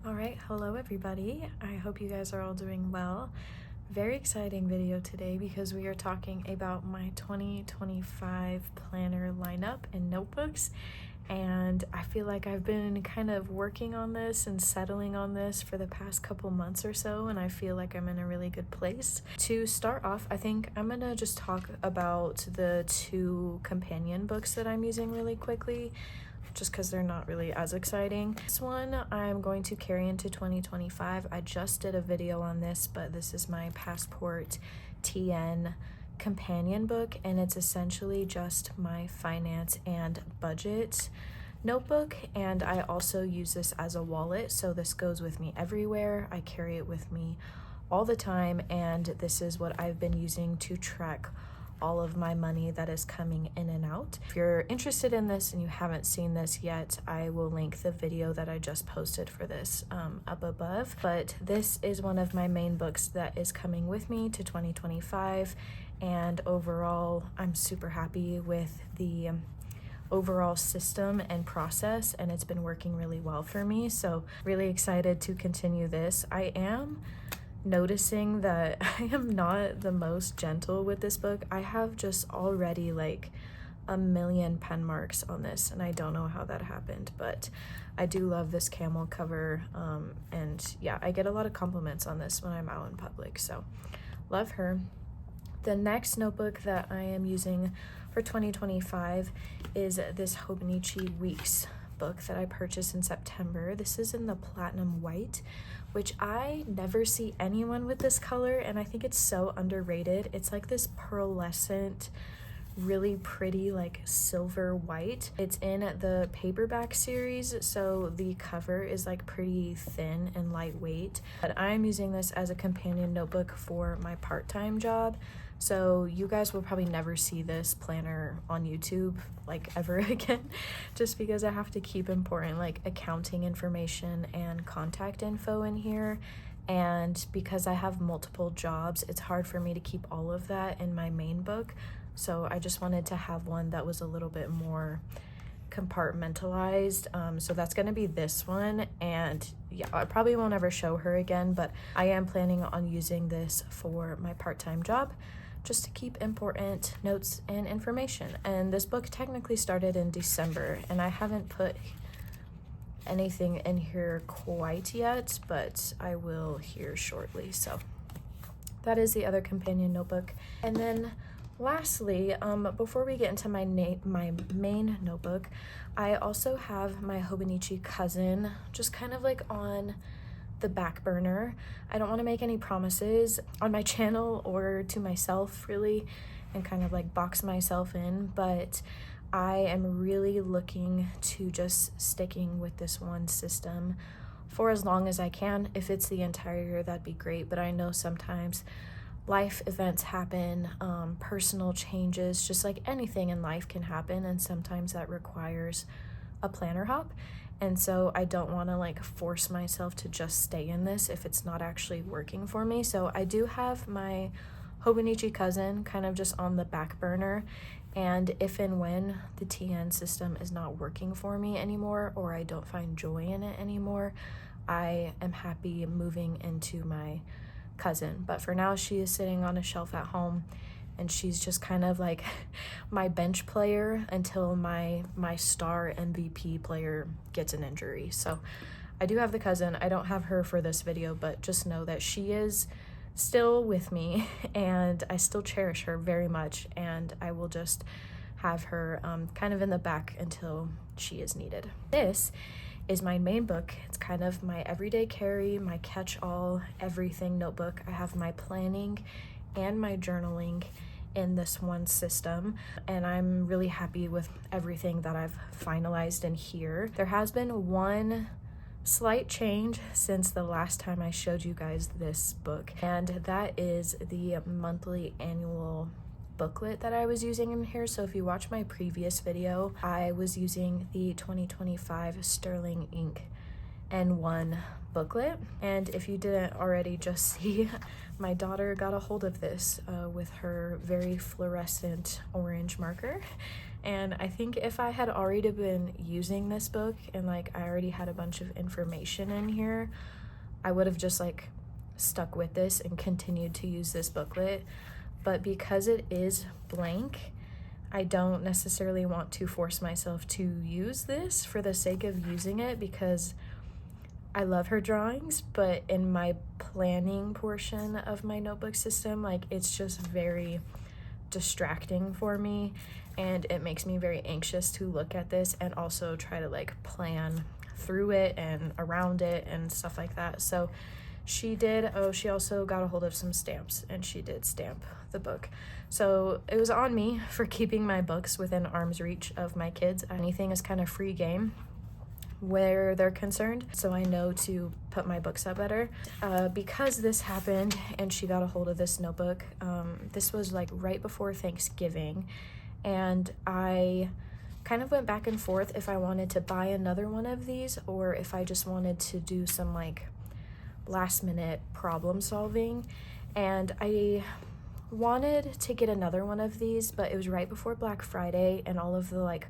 All right, hello everybody. I hope you guys are all doing well. Very exciting video today because we are talking about my 2025 planner lineup and notebooks. And I feel like I've been kind of working on this and settling on this for the past couple months or so, and I feel like I'm in a really good place. To start off, I think I'm gonna just talk about the two companion books that I'm using really quickly, just because they're not really as exciting. This one I'm going to carry into 2025. I just did a video on this, but this is my Passport TN companion book, and it's essentially just my finance and budget notebook, and I also use this as a wallet, so this goes with me everywhere. I carry it with me all the time, and this is what I've been using to track all of my money that is coming in and out. If you're interested in this and you haven't seen this yet, I will link the video that I just posted for this up above. But this is one of my main books that is coming with me to 2025, and overall I'm super happy with the overall system and process, and it's been working really well for me, so really excited to continue this. I am noticing that I am not the most gentle with this book. I have just already like a million pen marks on this, and I don't know how that happened, but I do love this camel cover, and yeah, I get a lot of compliments on this when I'm out in public, so love her. The next notebook that I am using for 2025 is this Hobonichi Weeks book that I purchased in September. This is in the platinum white, which I never see anyone with this color, and I think it's so underrated. It's like this pearlescent, really pretty like silver white. It's in the paperback series, so the cover is like pretty thin and lightweight, but I'm using this as a companion notebook for my part-time job. So you guys will probably never see this planner on YouTube like ever again, just because I have to keep important like accounting information and contact info in here. And because I have multiple jobs, it's hard for me to keep all of that in my main book. So I just wanted to have one that was a little bit more compartmentalized. So that's going to be this one, and yeah, I probably won't ever show her again, but I am planning on using this for my part-time job, just to keep important notes and information. And this book technically started in December, and I haven't put anything in here quite yet, but I will here shortly. So that is the other companion notebook. And then lastly, before we get into my main notebook, I also have my Hobonichi cousin just kind of like on the back burner. I don't want to make any promises on my channel or to myself really, and kind of like box myself in, but I am really looking to just sticking with this one system for as long as I can. If it's the entire year, that'd be great, but I know sometimes life events happen, personal changes, just like anything in life can happen, and sometimes that requires a planner hop. And so I don't want to like force myself to just stay in this if it's not actually working for me. So I do have my Hobonichi cousin kind of just on the back burner, and if and when the TN system is not working for me anymore, or I don't find joy in it anymore, I am happy moving into my cousin. But for now, she is sitting on a shelf at home, and she's just kind of like my bench player until my star MVP player gets an injury. So I do have the cousin. I don't have her for this video, but just know that she is still with me, and I still cherish her very much, and I will just have her kind of in the back until she is needed. This is my main book. It's kind of my everyday carry, my catch-all everything notebook. I have my planning and my journaling in this one system, and I'm really happy with everything that I've finalized in here. There has been one slight change since the last time I showed you guys this book, and that is the monthly annual booklet that I was using in here. So if you watch my previous video, I was using the 2025 Sterling Ink N1 booklet. And if you didn't already just see, my daughter got a hold of this with her very fluorescent orange marker. And I think if I had already been using this book and like I already had a bunch of information in here, I would have just like stuck with this and continued to use this booklet. But because it is blank, I don't necessarily want to force myself to use this for the sake of using it, because I love her drawings, but in my planning portion of my notebook system, like it's just very distracting for me, and it makes me very anxious to look at this and also try to like plan through it and around it and stuff like that. So she also got a hold of some stamps, and she did stamp the book. So it was on me for keeping my books within arm's reach of my kids. Anything is kind of free game where they're concerned, so I know to put my books up better. Because this happened and she got a hold of this notebook, this was like right before Thanksgiving, and I kind of went back and forth if I wanted to buy another one of these or if I just wanted to do some like last minute problem solving. And I wanted to get another one of these, but it was right before Black Friday and all of the like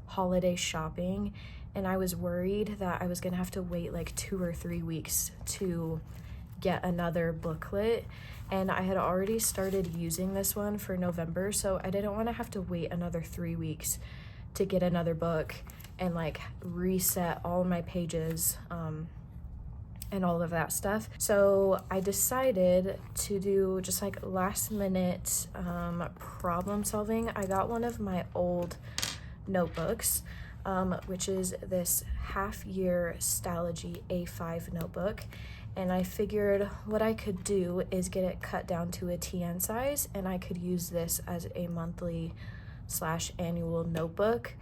holiday shopping, and I was worried that I was gonna have to wait like 2 or 3 weeks to get another booklet, and I had already started using this one for November, so I didn't want to have to wait another 3 weeks to get another book and like reset all my pages and all of that stuff. So I decided to do just like last minute problem solving. I got one of my old notebooks, which is this half-year Stalogy A5 notebook, and I figured what I could do is get it cut down to a TN size, and I could use this as a monthly/annual notebook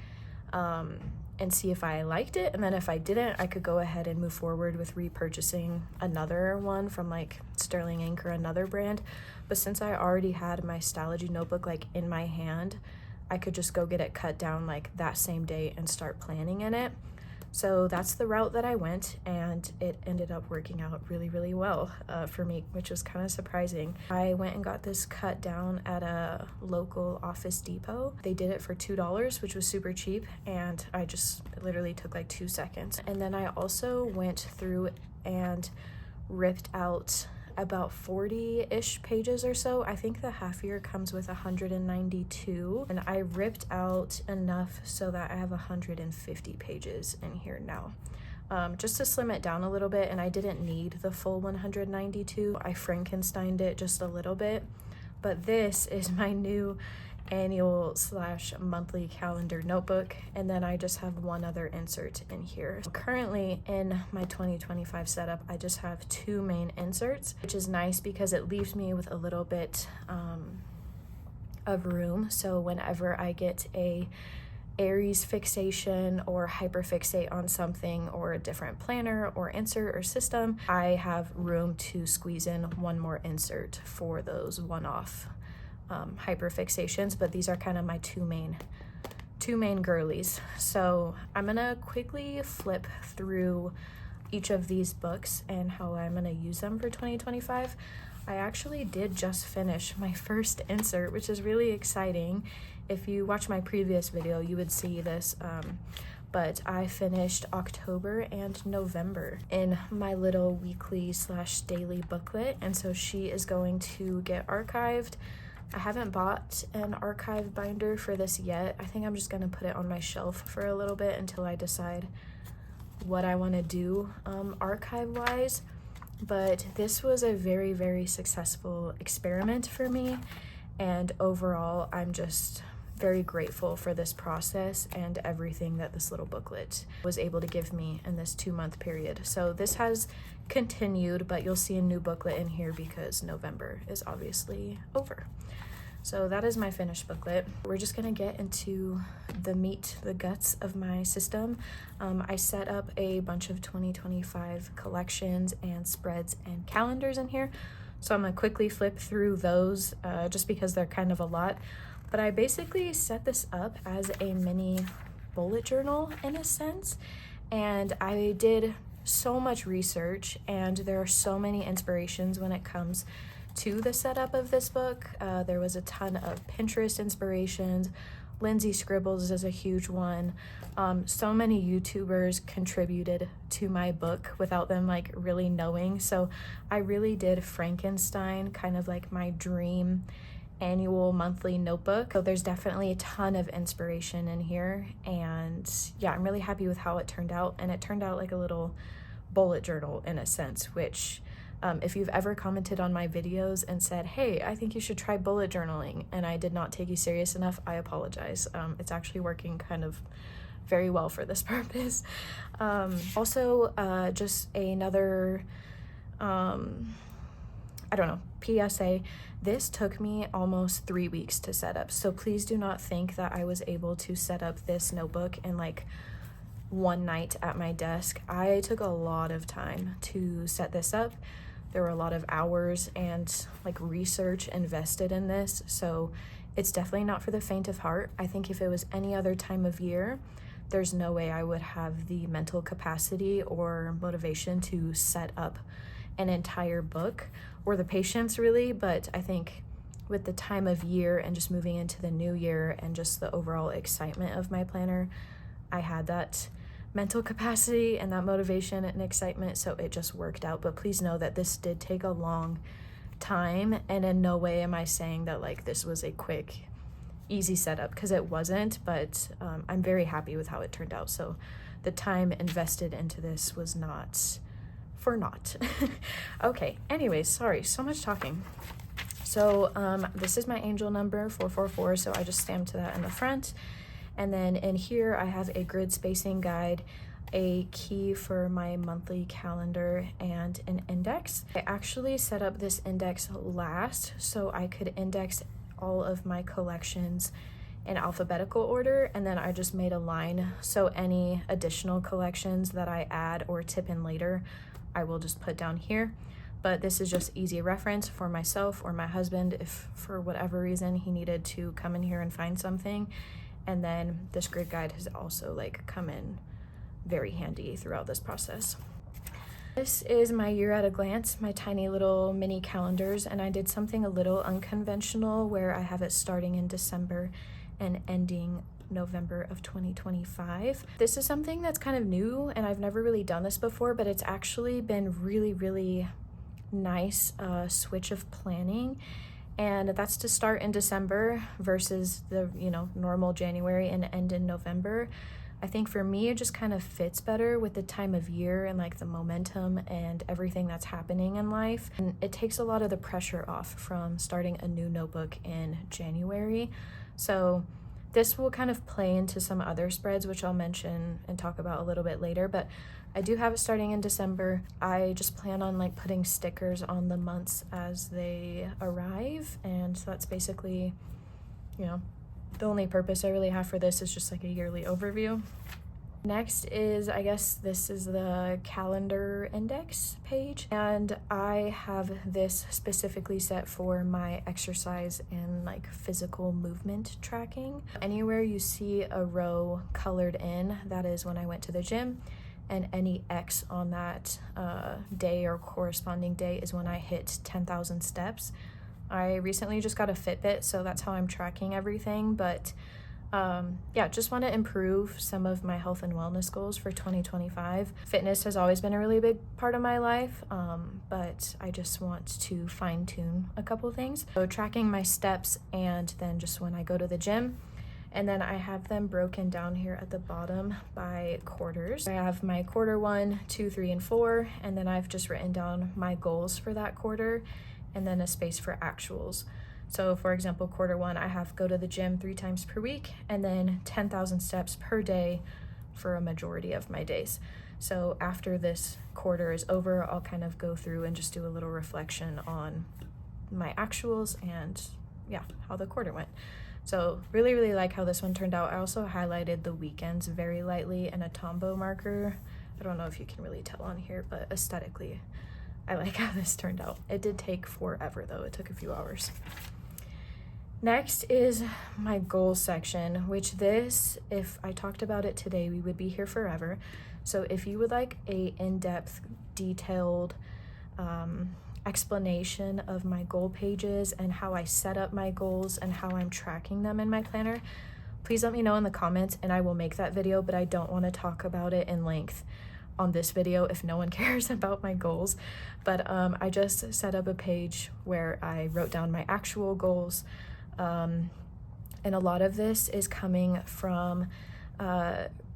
and see if I liked it, and then if I didn't, I could go ahead and move forward with repurchasing another one from like Sterling Ink or another brand. But since I already had my Stalogy notebook like in my hand, I could just go get it cut down like that same day and start planning in it. So that's the route that I went, and it ended up working out really, really well for me, which was kind of surprising. I went and got this cut down at a local Office Depot. They did it for $2, which was super cheap, and I just literally took like 2 seconds. And then I also went through and ripped out about 40-ish pages or so. I think the half year comes with 192, and I ripped out enough so that I have 150 pages in here now, just to slim it down a little bit. And I didn't need the full 192. I Frankensteined it just a little bit, but this is my new annual/monthly calendar notebook, and then I just have one other insert in here. Currently in my 2025 setup, I just have 2 main inserts, which is nice because it leaves me with a little bit of room. So whenever I get a Aries fixation or hyperfixate on something or a different planner or insert or system, I have room to squeeze in one more insert for those one-off hyperfixations. But these are kind of my two main girlies. So I'm gonna quickly flip through each of these books and how I'm gonna use them for 2025. I actually did just finish my first insert, which is really exciting. If you watch my previous video, you would see this, but I finished October and November in my little weekly/daily booklet, and so she is going to get archived. I haven't bought an archive binder for this yet. I think I'm just gonna put it on my shelf for a little bit until I decide what I want to do archive-wise. But this was a very, very successful experiment for me, and overall I'm just very grateful for this process and everything that this little booklet was able to give me in this 2-month period. So this has continued, but you'll see a new booklet in here because November is obviously over. So that is my finished booklet. We're just gonna get into the meat, the guts of my system. I set up a bunch of 2025 collections and spreads and calendars in here. So I'm gonna quickly flip through those just because they're kind of a lot. But I basically set this up as a mini bullet journal in a sense. And I did so much research, and there are so many inspirations when it comes to the setup of this book. There was a ton of Pinterest inspirations. Lindsay Scribbles is a huge one. So many YouTubers contributed to my book without them like really knowing. So I really did Frankenstein, kind of like my dream annual monthly notebook. So there's definitely a ton of inspiration in here, and yeah, I'm really happy with how it turned out. And it turned out like a little bullet journal in a sense, which if you've ever commented on my videos and said, hey, I think you should try bullet journaling, and I did not take you serious enough, I apologize. It's actually working kind of very well for this purpose. Also, just another, I don't know, PSA, this took me almost 3 weeks to set up. So please do not think that I was able to set up this notebook in like one night at my desk. I took a lot of time to set this up. There were a lot of hours and like research invested in this, so it's definitely not for the faint of heart. I think if it was any other time of year, there's no way I would have the mental capacity or motivation to set up an entire book, or the patience really. But I think with the time of year and just moving into the new year and just the overall excitement of my planner, I had that mental capacity and that motivation and excitement, so it just worked out. But please know that this did take a long time, and in no way am I saying that like this was a quick easy setup, because it wasn't. But I'm very happy with how it turned out. So the time invested into this was not for naught. Okay, anyways, sorry, so much talking. So this is my angel number 444, so I just stamped that in the front. And then in here, I have a grid spacing guide, a key for my monthly calendar, and an index. I actually set up this index last so I could index all of my collections in alphabetical order, and then I just made a line. So any additional collections that I add or tip in later, I will just put down here. But this is just easy reference for myself or my husband if for whatever reason he needed to come in here and find something. And then this grid guide has also like come in very handy throughout this process. This is my year at a glance, my tiny little mini calendars, and I did something a little unconventional where I have it starting in December and ending November of 2025. This is something that's kind of new, and I've never really done this before, but it's actually been really nice switch of planning. And that's to start in December versus the, normal January and end in November. I think for me, it just kind of fits better with the time of year and like the momentum and everything that's happening in life. And it takes a lot of the pressure off from starting a new notebook in January. So this will kind of play into some other spreads, which I'll mention and talk about a little bit later, but I do have it starting in December. I just plan on like putting stickers on the months as they arrive, and so that's basically, the only purpose I really have for this is just like a yearly overview. Next is, I guess this is the calendar index page, and I have this specifically set for my exercise and like physical movement tracking. Anywhere you see a row colored in, that is when I went to the gym, and any X on that day or corresponding day is when I hit 10,000 steps. I recently just got a Fitbit, so that's how I'm tracking everything, but yeah, just want to improve some of my health and wellness goals for 2025. Fitness has always been a really big part of my life, but I just want to fine tune a couple things. So tracking my steps, and then just when I go to the gym. And then I have them broken down here at the bottom by quarters. I have my quarter 1, 2, 3, and 4, and then I've just written down my goals for that quarter, and then a space for actuals. So for example, quarter 1, I have go to the gym 3 times per week, and then 10,000 steps per day for a majority of my days. So after this quarter is over, I'll kind of go through and just do a little reflection on my actuals and yeah, how the quarter went. So really like how this one turned out. I also highlighted the weekends very lightly in a Tombow marker. I don't know if you can really tell on here, but aesthetically, I like how this turned out. It did take forever though, it took a few hours. Next is my goals section, which this, if I talked about it today, we would be here forever. So if you would like a in-depth, detailed explanation of my goal pages and how I set up my goals and how I'm tracking them in my planner, please let me know in the comments and I will make that video, but I don't want to talk about it in length on this video if no one cares about my goals. But I just set up a page where I wrote down my actual goals, and a lot of this is coming from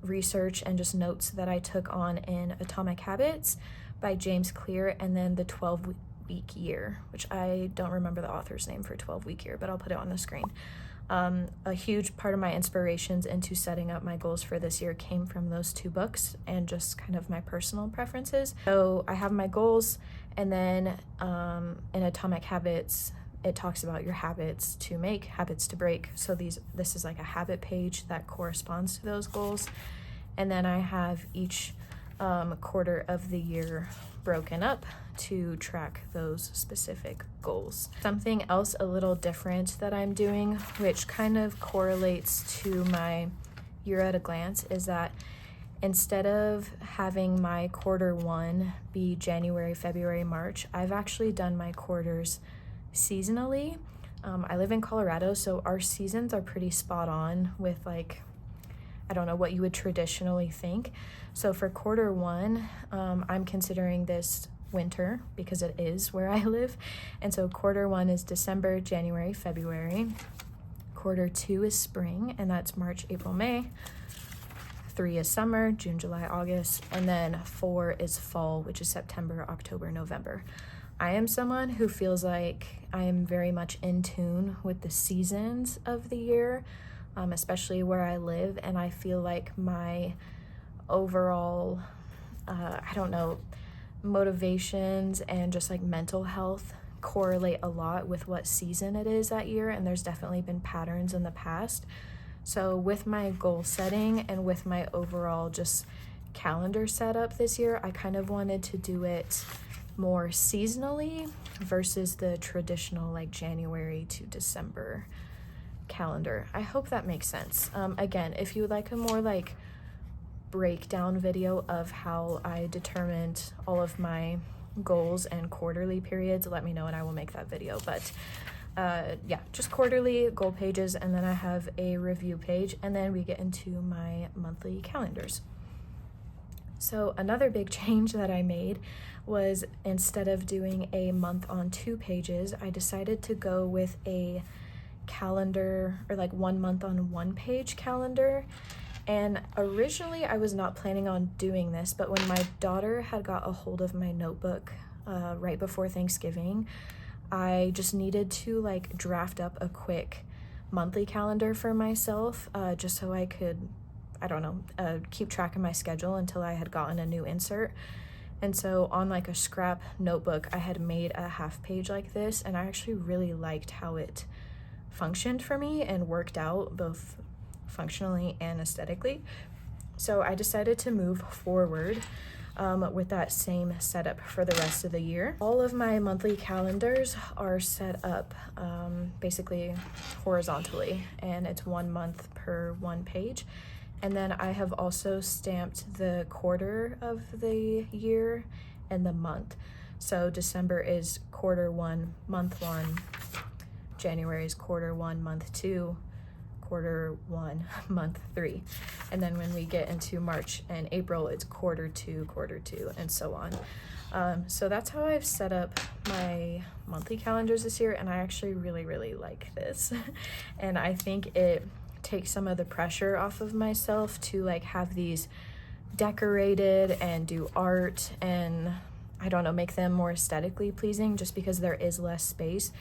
research and just notes that I took on in Atomic Habits by James Clear, and then the 12-week year, which I don't remember the author's name for 12-week year, but I'll put it on the screen. A huge part of my inspirations into setting up my goals for this year came from those two books and just kind of my personal preferences. So I have my goals, and then in Atomic Habits, it talks about your habits to make, habits to break. So this is like a habit page that corresponds to those goals. And then I have each quarter of the year broken up to track those specific goals. Something else a little different that I'm doing, which kind of correlates to my year at a glance, is that instead of having my quarter one be January, February, March, I've actually done my quarters seasonally. I live in Colorado, so our seasons are pretty spot on with, like, I don't know what you would traditionally think. So for quarter one, I'm considering this winter because it is where I live. And so quarter one is December, January, February. Quarter two is spring, and that's March, April, May. 3 is summer, June, July, August. And then 4 is fall, which is September, October, November. I am someone who feels like I am very much in tune with the seasons of the year, especially where I live. And I feel like my overall, motivations and just like mental health correlate a lot with what season it is that year. And there's definitely been patterns in the past. So with my goal setting and with my overall just calendar setup this year, I kind of wanted to do it more seasonally versus the traditional like January to December calendar. I hope that makes sense. Again, if you would like a more like breakdown video of how I determined all of my goals and quarterly periods, let me know and I will make that video. But yeah, just quarterly goal pages, and then I have a review page, and then we get into my monthly calendars. So another big change that I made was, instead of doing a month on 2 pages, I decided to go with a calendar, or like 1 month on 1 page calendar. And originally I was not planning on doing this, but when my daughter had got a hold of my notebook right before Thanksgiving, I just needed to like draft up a quick monthly calendar for myself, just so I could, keep track of my schedule until I had gotten a new insert. And so on like a scrap notebook, I had made a half page like this, and I actually really liked how it functioned for me and worked out both functionally and aesthetically. So I decided to move forward with that same setup for the rest of the year. All of my monthly calendars are set up basically horizontally, and it's 1 month per 1 page. And then I have also stamped the quarter of the year and the month. So December is quarter 1, month 1. January is quarter 1, month 2. Quarter 1, month 3. And then when we get into March and April, it's quarter 2, and so on. So that's how I've set up my monthly calendars this year, and I actually really, really like this. And I think it takes some of the pressure off of myself to like have these decorated and do art and make them more aesthetically pleasing, just because there is less space.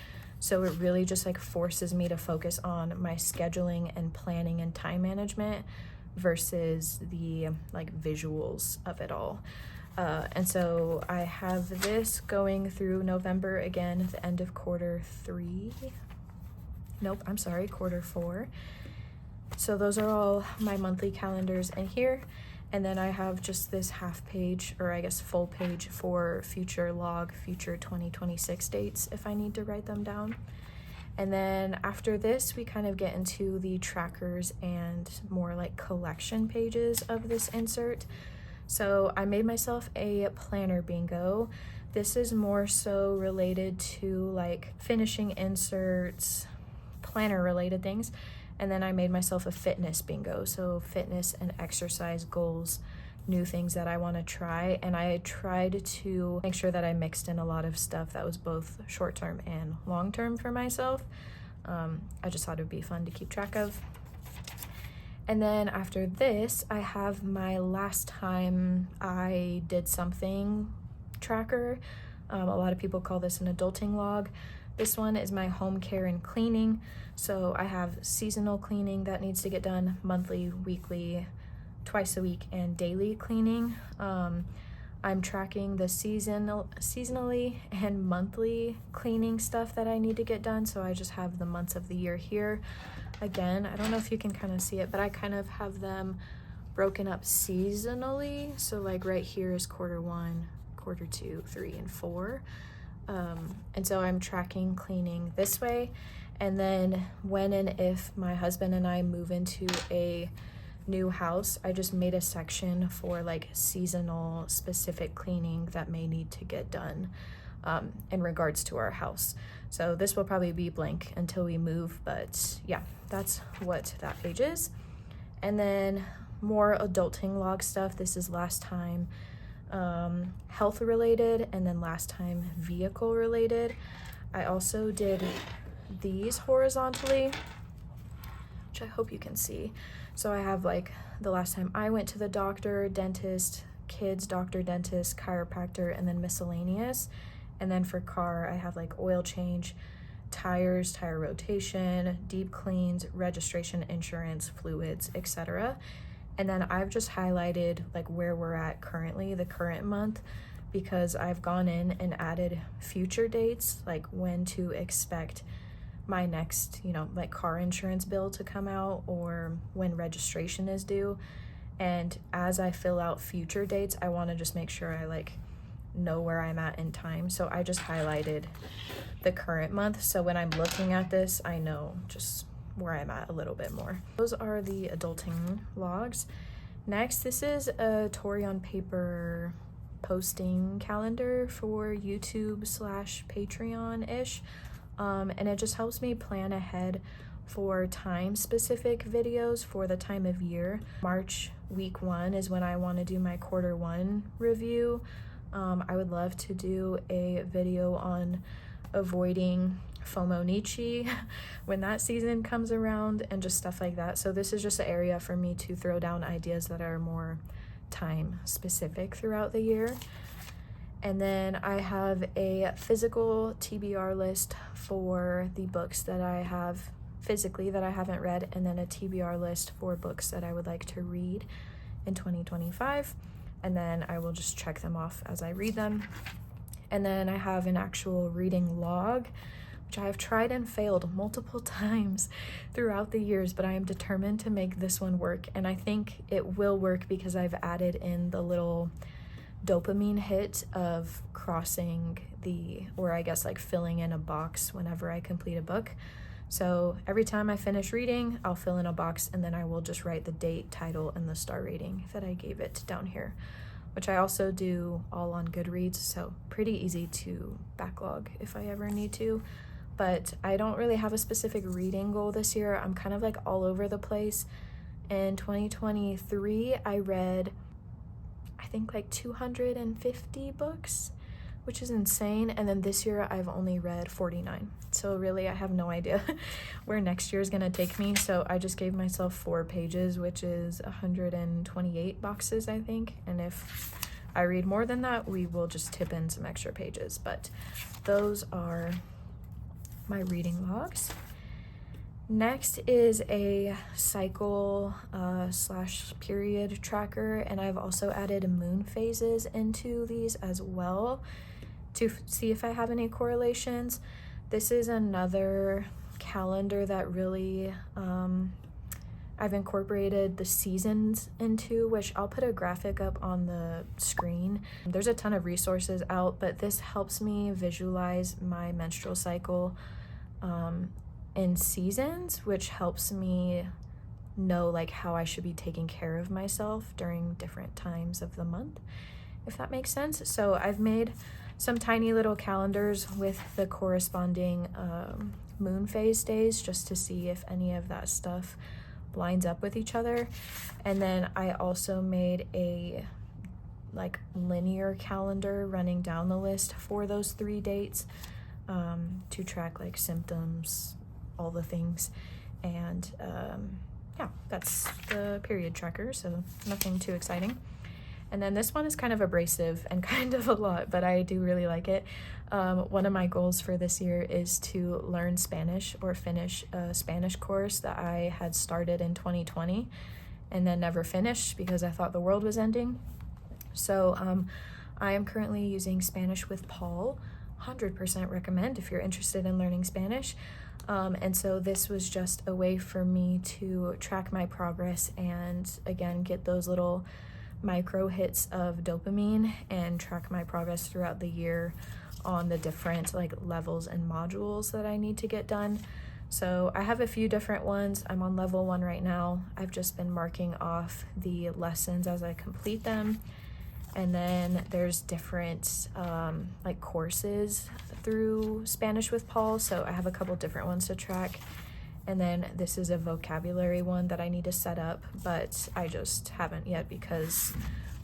So it really just like forces me to focus on my scheduling and planning and time management versus the like visuals of it all. And so I have this going through November, again, the end of quarter 4. So those are all my monthly calendars in here. And then I have just this half page, or I guess full page, for future 2026 dates if I need to write them down. And then after this, we kind of get into the trackers and more like collection pages of this insert. So I made myself a planner bingo. This is more so related to like finishing inserts, planner related things. And then I made myself a fitness bingo. So fitness and exercise goals, new things that I want to try. And I tried to make sure that I mixed in a lot of stuff that was both short-term and long-term for myself. I just thought it would be fun to keep track of. And then after this, I have my last time I did something tracker. A lot of people call this an adulting log. This one is my home care and cleaning. So I have seasonal cleaning that needs to get done, monthly, weekly, twice a week, and daily cleaning. I'm tracking the seasonally and monthly cleaning stuff that I need to get done. So I just have the months of the year here. Again, I don't know if you can kind of see it, but I kind of have them broken up seasonally. So like right here is quarter 1, quarter 2, 3, and 4. And so I'm tracking cleaning this way. And then when and if my husband and I move into a new house, I just made a section for like seasonal specific cleaning that may need to get done in regards to our house. So this will probably be blank until we move, but yeah, that's what that page is. And then more adulting log stuff. This is last time health related, and then last time vehicle related. I also did these horizontally, which I hope you can see. So I have like the last time I went to the doctor, dentist, kids, doctor, dentist, chiropractor, and then miscellaneous. And then for car, I have like oil change, tires, tire rotation, deep cleans, registration, insurance, fluids, etc. And then I've just highlighted like where we're at currently, the current month, because I've gone in and added future dates, like when to expect my next, like car insurance bill to come out, or when registration is due. And as I fill out future dates, I want to just make sure I like know where I'm at in time. So I just highlighted the current month. So when I'm looking at this, I know just where I'm at a little bit more. Those are the adulting logs. Next, this is a Tori on paper posting calendar for YouTube/Patreon-ish. And it just helps me plan ahead for time specific videos for the time of year. March week 1 is when I want to do my quarter 1 review. I would love to do a video on avoiding Hobonichi when that season comes around and just stuff like that. So this is just an area for me to throw down ideas that are more time specific throughout the year. And then I have a physical TBR list for the books that I have physically that I haven't read, and then a TBR list for books that I would like to read in 2025. And then I will just check them off as I read them. And then I have an actual reading log, which I have tried and failed multiple times throughout the years, but I am determined to make this one work. And I think it will work because I've added in the little dopamine hit of crossing or I guess like filling in a box whenever I complete a book. So every time I finish reading, I'll fill in a box, and then I will just write the date, title, and the star rating that I gave it down here, which I also do all on Goodreads, so pretty easy to backlog if I ever need to. But I don't really have a specific reading goal this year. I'm kind of like all over the place. In 2023, I read I think like 250 books, which is insane. And then this year I've only read 49. So really I have no idea where next year is gonna take me. So I just gave myself 4 pages, which is 128 boxes, I think. And if I read more than that, we will just tip in some extra pages. But those are my reading logs. Next is a cycle / period tracker, and I've also added moon phases into these as well to see if I have any correlations. This is another calendar that really I've incorporated the seasons into, which I'll put a graphic up on the screen. There's a ton of resources out, but this helps me visualize my menstrual cycle in seasons, which helps me know like how I should be taking care of myself during different times of the month, if that makes sense. So I've made some tiny little calendars with the corresponding moon phase days, just to see if any of that stuff lines up with each other. And then I also made a like linear calendar running down the list for those 3 dates, to track like symptoms, all the things. And yeah, that's the period tracker, so nothing too exciting. And then this one is kind of abrasive and kind of a lot, but I do really like it. One of my goals for this year is to learn Spanish or finish a Spanish course that I had started in 2020 and then never finished because I thought the world was ending. So I am currently using Spanish with Paul. 100% recommend if you're interested in learning Spanish. And so this was just a way for me to track my progress and again get those little micro hits of dopamine and track my progress throughout the year on the different like levels and modules that I need to get done. So I have a few different ones. I'm on level 1 right now. I've just been marking off the lessons as I complete them. And then there's different like courses through Spanish with Paul. So I have a couple different ones to track. And then this is a vocabulary one that I need to set up, but I just haven't yet because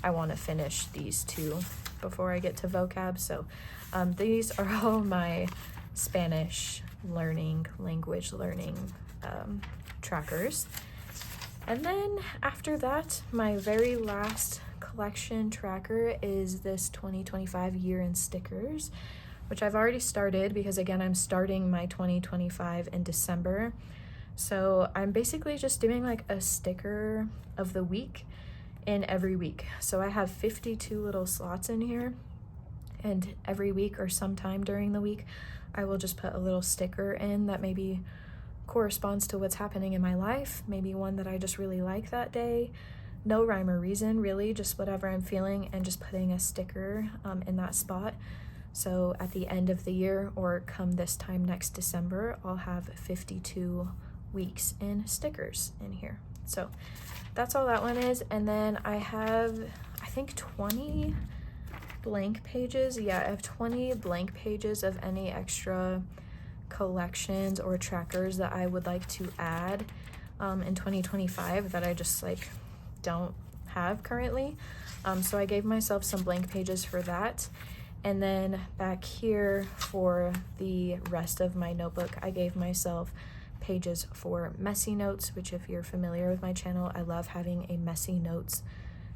I want to finish these 2 before I get to vocab. So these are all my Spanish learning, language learning trackers. And then after that, my very last collection tracker is this 2025 year in stickers, which I've already started because again, I'm starting my 2025 in December. So I'm basically just doing like a sticker of the week in every week. So I have 52 little slots in here, and every week or sometime during the week, I will just put a little sticker in that maybe corresponds to what's happening in my life, maybe one that I just really like that day. No rhyme or reason, really, just whatever I'm feeling, and just putting a sticker in that spot. So at the end of the year or come this time next December, I'll have 52 weeks in stickers in here. So that's all that one is. And then I have, I think 20 blank pages. Yeah, I have 20 blank pages of any extra collections or trackers that I would like to add in 2025 that I just like don't have currently. So I gave myself some blank pages for that. And then back here for the rest of my notebook, I gave myself pages for messy notes, which if you're familiar with my channel, I love having a messy notes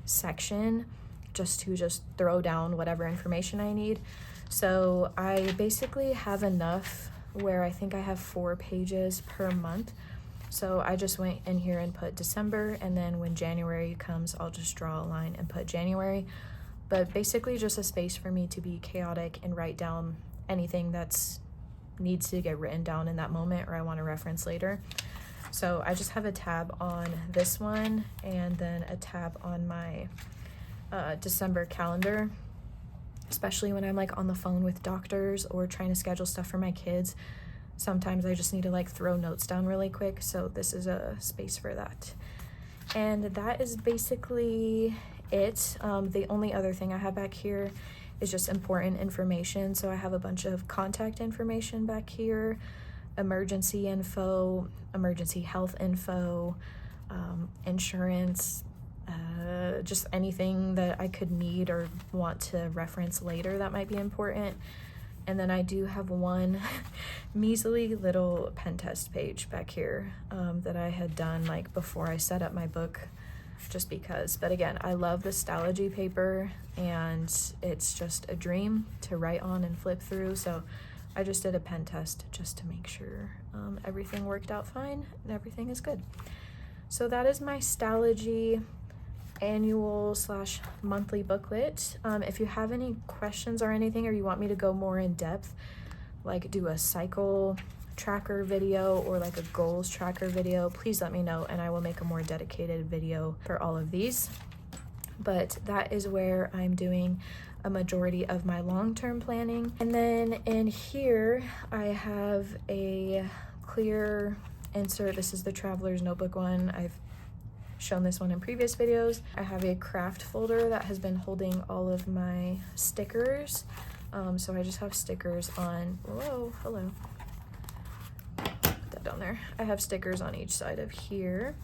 section just to throw down whatever information I need. So I basically have enough where I think I have 4 pages per month. So I just went in here and put December, and then when January comes, I'll just draw a line and put January. But basically just a space for me to be chaotic and write down anything that's needs to get written down in that moment or I want to reference later. So I just have a tab on this one and then a tab on my December calendar, especially when I'm like on the phone with doctors or trying to schedule stuff for my kids. Sometimes I just need to like throw notes down really quick, so this is a space for that. And that is basically it. The only other thing I have back here is just important information. So I have a bunch of contact information back here, emergency info, emergency health info, insurance, just anything that I could need or want to reference later that might be important. And then I do have one measly little pen test page back here that I had done like before I set up my book, just because. But again, I love the Stalogy paper and it's just a dream to write on and flip through. So I just did a pen test just to make sure everything worked out fine and everything is good. So that is my Stalogy annual / monthly booklet. If you have any questions or anything, or you want me to go more in depth, like do a cycle tracker video or like a goals tracker video, please let me know and I will make a more dedicated video for all of these. But that is where I'm doing a majority of my long-term planning. And then in here I have a clear insert. This is the Traveler's Notebook one. I've shown this one in previous videos. I have a craft folder that has been holding all of my stickers. So I just have stickers on, whoa, hello. Put that down there. I have stickers on each side of here.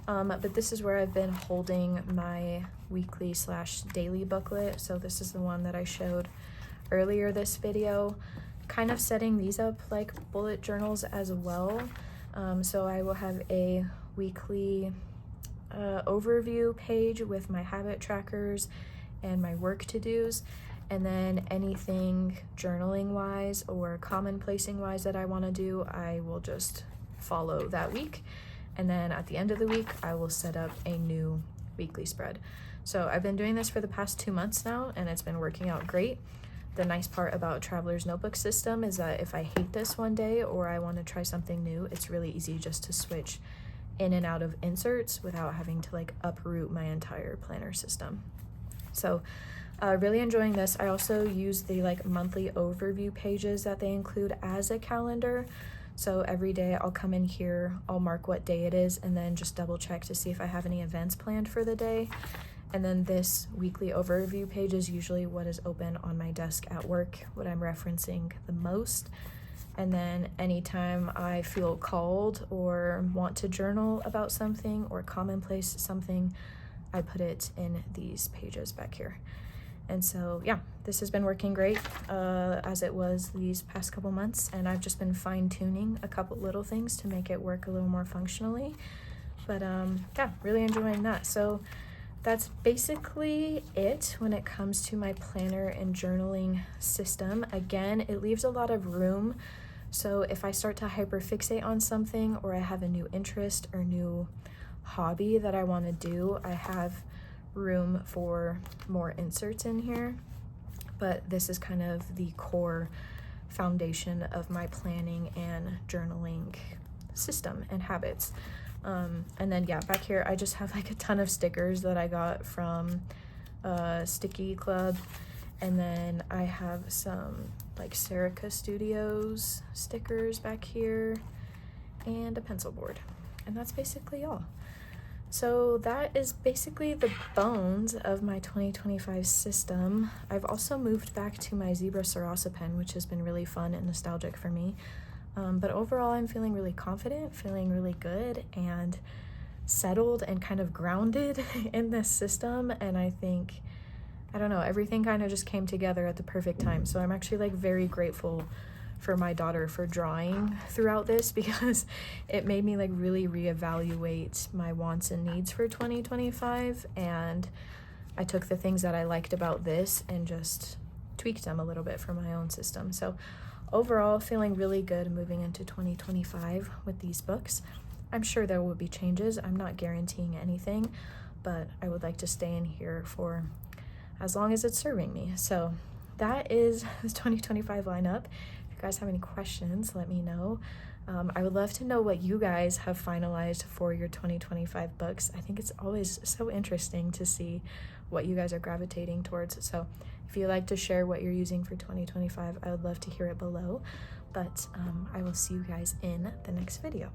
But this is where I've been holding my weekly / daily booklet. So this is the one that I showed earlier this video, kind of setting these up like bullet journals as well. So I will have a weekly overview page with my habit trackers and my work to-dos, and then anything journaling wise or common placing wise that I want to do, I will just follow that week. And then at the end of the week, I will set up a new weekly spread. So I've been doing this for the past 2 months now, and it's been working out great. The nice part about Traveler's Notebook system is that if I hate this one day or I want to try something new, it's really easy just to switch in and out of inserts without having to like uproot my entire planner system. So really enjoying this. I also use the like monthly overview pages that they include as a calendar. So every day I'll come in here, I'll mark what day it is, and then just double check to see if I have any events planned for the day. And then this weekly overview page is usually what is open on my desk at work, what I'm referencing the most. And then anytime I feel called or want to journal about something or commonplace something, I put it in these pages back here. And so yeah, this has been working great as it was these past couple months, and I've just been fine-tuning a couple little things to make it work a little more functionally. But yeah, really enjoying that. So that's basically it when it comes to my planner and journaling system. Again, it leaves a lot of room. So if I start to hyperfixate on something, or I have a new interest or new hobby that I want to do, I have room for more inserts in here. But this is kind of the core foundation of my planning and journaling system and habits. And then yeah, back here I just have like a ton of stickers that I got from Sticky Club, and then I have some like Serica Studios stickers back here and a pencil board, and that's basically all. So that is basically the bones of my 2025 system. I've also moved back to my Zebra Sarasa pen, which has been really fun and nostalgic for me. But overall, I'm feeling really confident, feeling really good and settled and kind of grounded in this system. And I think, I don't know, everything kind of just came together at the perfect time. So I'm actually like very grateful for my daughter for drawing throughout this, because it made me like really reevaluate my wants and needs for 2025. And I took the things that I liked about this and just tweaked them a little bit for my own system. So overall, feeling really good moving into 2025 with these books. I'm sure there will be changes. I'm not guaranteeing anything, but I would like to stay in here for as long as it's serving me. So that is the 2025 lineup. If you guys have any questions, let me know. I would love to know what you guys have finalized for your 2025 books. I think it's always so interesting to see what you guys are gravitating towards. So if you'd like to share what you're using for 2025, I would love to hear it below. But I will see you guys in the next video.